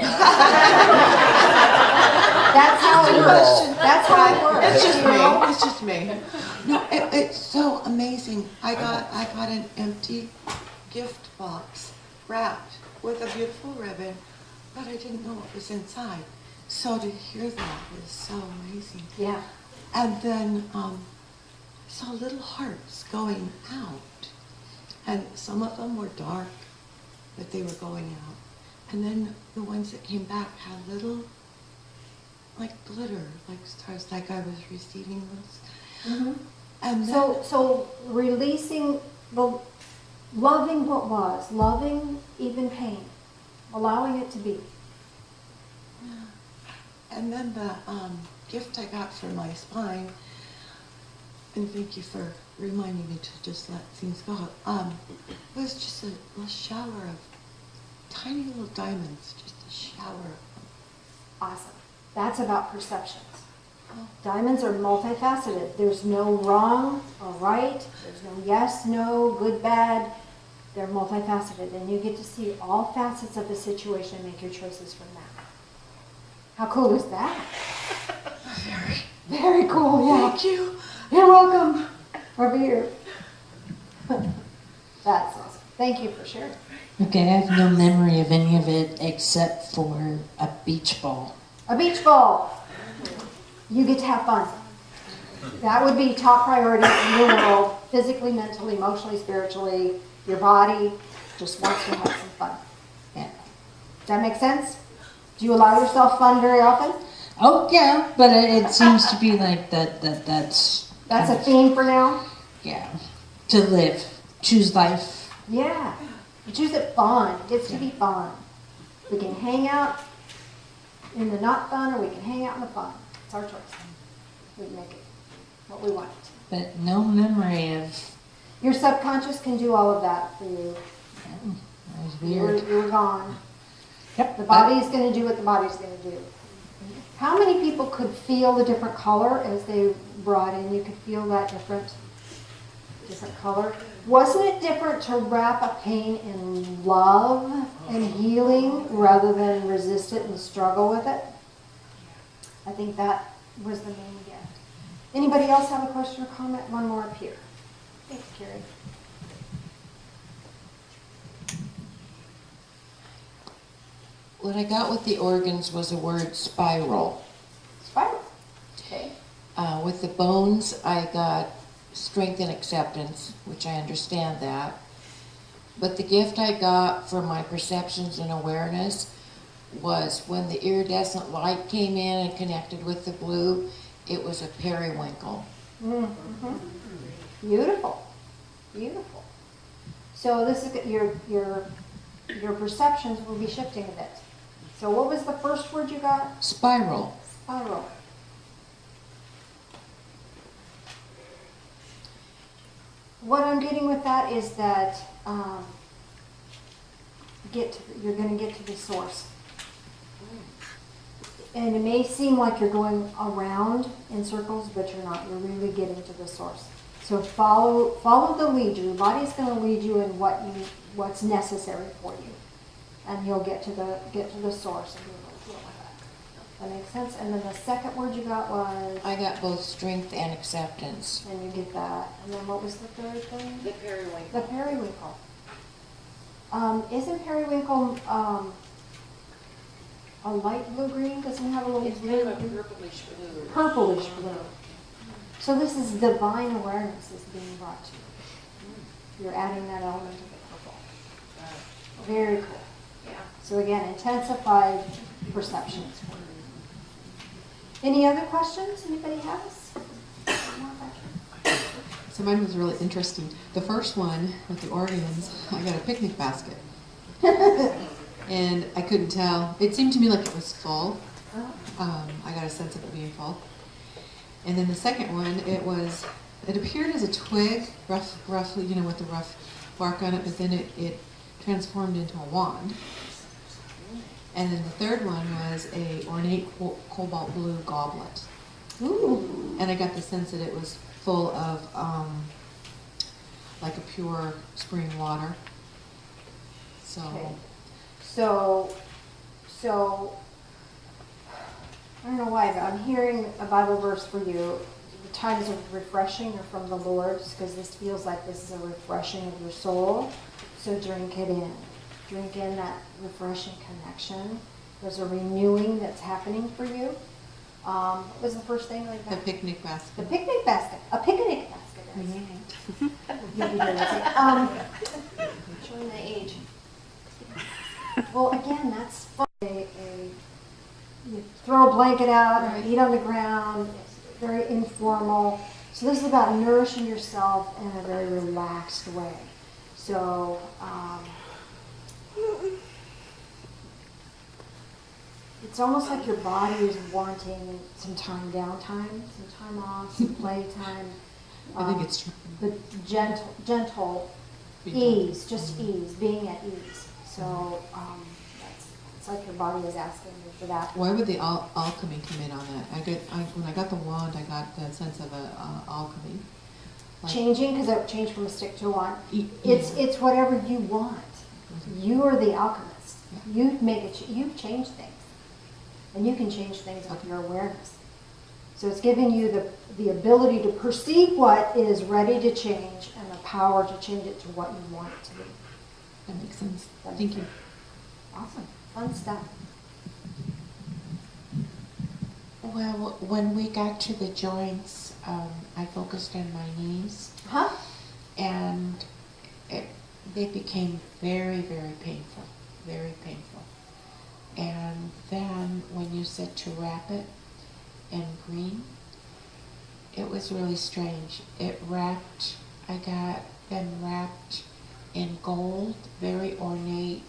That's how it works. That's how it works. It's just you know? me. It's just me. No, it's so amazing. I got an empty gift box wrapped with a beautiful ribbon, but I didn't know what was inside. So to hear that was so amazing. Yeah. And then I saw little hearts going out, and some of them were dark, but they were going out. And then the ones that came back had little, like glitter, like stars, like I was receiving those. Mm-hmm. And then, So releasing loving what was, loving even pain, allowing it to be. and then the gift I got for my spine, and thank you for reminding me to just let things go, was just a shower of tiny little diamonds, just a shower of them. Awesome. That's about perceptions. Oh. Diamonds are multifaceted. There's no wrong or right. There's no yes, no, good, bad. They're multifaceted, and you get to see all facets of the situation and make your choices from that. How cool is that? Very cool, yeah. Thank you. You're welcome. Over here. That's awesome. Thank you for sharing. Okay, I have no memory of any of it except for a beach ball. A beach ball. You get to have fun. That would be top priority in your world, physically, mentally, emotionally, spiritually. Your body just wants to have some fun. Yeah. Does that make sense? Do you allow yourself fun very often? Oh yeah, but it seems to be like that's That's a theme for now? yeah. To live, choose life. Yeah. You choose it fun. It gets to be fun. We can hang out in the not fun, or we can hang out in the fun. It's our choice. We can make it what we want it to. But no memory of Your subconscious can do all of that for you. that was You were, weird. you were gone. Yep. The body's going to do what the body's going to do. How many people could feel the different color as they brought in? You could feel that different color. Wasn't it different to wrap a pain in love and healing rather than resist it and struggle with it? I think that was the main gift. Anybody else have a question or comment? One more up here. Thanks, Carrie. What I got with the organs was the word spiral. Spiral. Okay. With the bones, I got strength and acceptance, which I understand that. But the gift I got for my perceptions and awareness was when the iridescent light came in and connected with the blue, it was a periwinkle. Mm-hmm. Beautiful. Beautiful. So this is your perceptions will be shifting a bit. So what was the first word you got? Spiral. Spiral. What I'm getting with that is that you're going to get to the source. And it may seem like you're going around in circles, but you're not. You're really getting to the source. So follow the lead. Your body's going to lead you in what's necessary for you, and you'll get to the source and be able to deal with that. That makes sense. And then the second word you got was. I got both strength and acceptance. And you get that. And then what was the third thing? The periwinkle. The periwinkle. Isn't periwinkle a light blue-green? Doesn't it have a little It's blue? kind of a purplish blue. Purplish blue. So this is divine awareness is being brought to you. You're adding that element of the purple. Very cool. Yeah. So again, intensified perceptions for you. Any other questions anybody has? So mine was really interesting. The first one with the organs, I got a picnic basket. And I couldn't tell. It seemed to me like it was full. I got a sense of it being full. And then the second one, it appeared as a twig, roughly, with the rough bark on it, but then it transformed into a wand. And then the third one was a ornate cobalt blue goblet. Ooh. And I got the sense that it was full of like a pure spring water. So. Okay. So, I don't know why, but I'm hearing a Bible verse for you. The times of refreshing are from the Lord, because this feels like this is a refreshing of your soul. So drink it in. Drink in that refreshing connection. There's a renewing that's happening for you. What was the first thing like The that? picnic basket. The picnic basket. A picnic basket. You'll be doing it. Showing my age. Well, again, that's fun. You throw a blanket out and eat on the ground. It's very informal. So this is about nourishing yourself in a very relaxed way. So it's almost like your body is wanting some time downtime, some time off, some playtime. I think it's true. The gentle ease, just ease, being at ease. So it's like your body is asking you for that. Why would the alchemy come in on that? When I got the wand, I got the sense of alchemy. changing, because it changed from a stick to a wand. Y- It's whatever you want. You are the alchemist. You make it. You change things, and you can change things with your awareness. So it's giving you the ability to perceive what is ready to change and the power to change it to what you want it to be. That makes sense. That Thank makes you. sense. Awesome, fun stuff. Well, when we got to the joints, I focused on my knees, Huh? and they became very, very painful, very painful. And then when you said to wrap it in green, it was really strange. I got them wrapped in gold, very ornate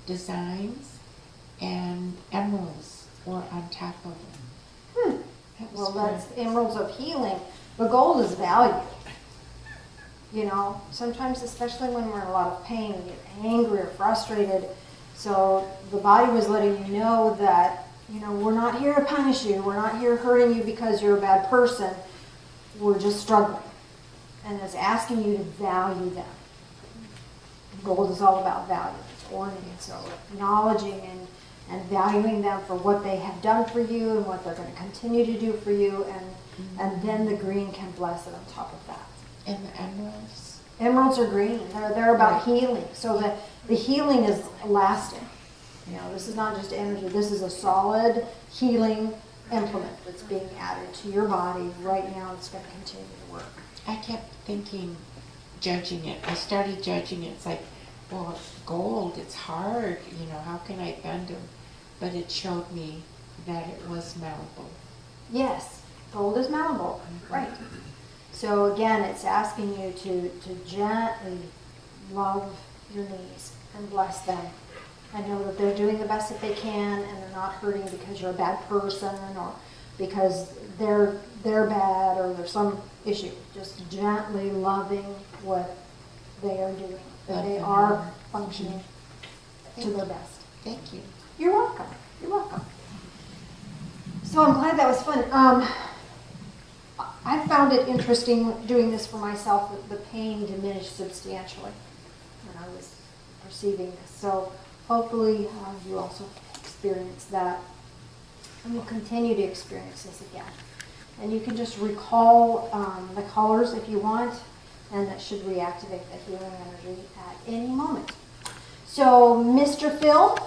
designs, and emeralds were on top of them. That was Well, fun. that's emeralds of healing. But gold is valued. You know, sometimes, especially when we're in a lot of pain, we get angry or frustrated. So the body was letting you know that, you know, we're not here to punish you. We're not here hurting you because you're a bad person. We're just struggling. And it's asking you to value them. Gold is all about value. It's ornate. So acknowledging and valuing them for what they have done for you and what they're going to continue to do for you. And then the green can bless it on top of that. And the emeralds. Emeralds are green. They're about healing. So the healing is lasting. You know, this is not just energy. This is a solid healing implement that's being added to your body right now. It's going to continue to work. I kept thinking, judging it. I started judging it. It's like, well, it's gold, it's hard, you know, how can I bend them? But it showed me that it was malleable. Yes, gold is malleable. Right. So again, it's asking you to gently love your knees and bless them. I know that they're doing the best that they can, and they're not hurting because you're a bad person or because they're bad or there's some issue. Just gently loving what they are doing. That they are functioning to their best. Thank you. You're welcome. You're welcome. So I'm glad that was fun. I found it interesting doing this for myself. That the pain diminished substantially when I was perceiving this. So hopefully you also experience that, and will continue to experience this again. And you can just recall the colors if you want, and that should reactivate the healing energy at any moment. So, Mr. Phil,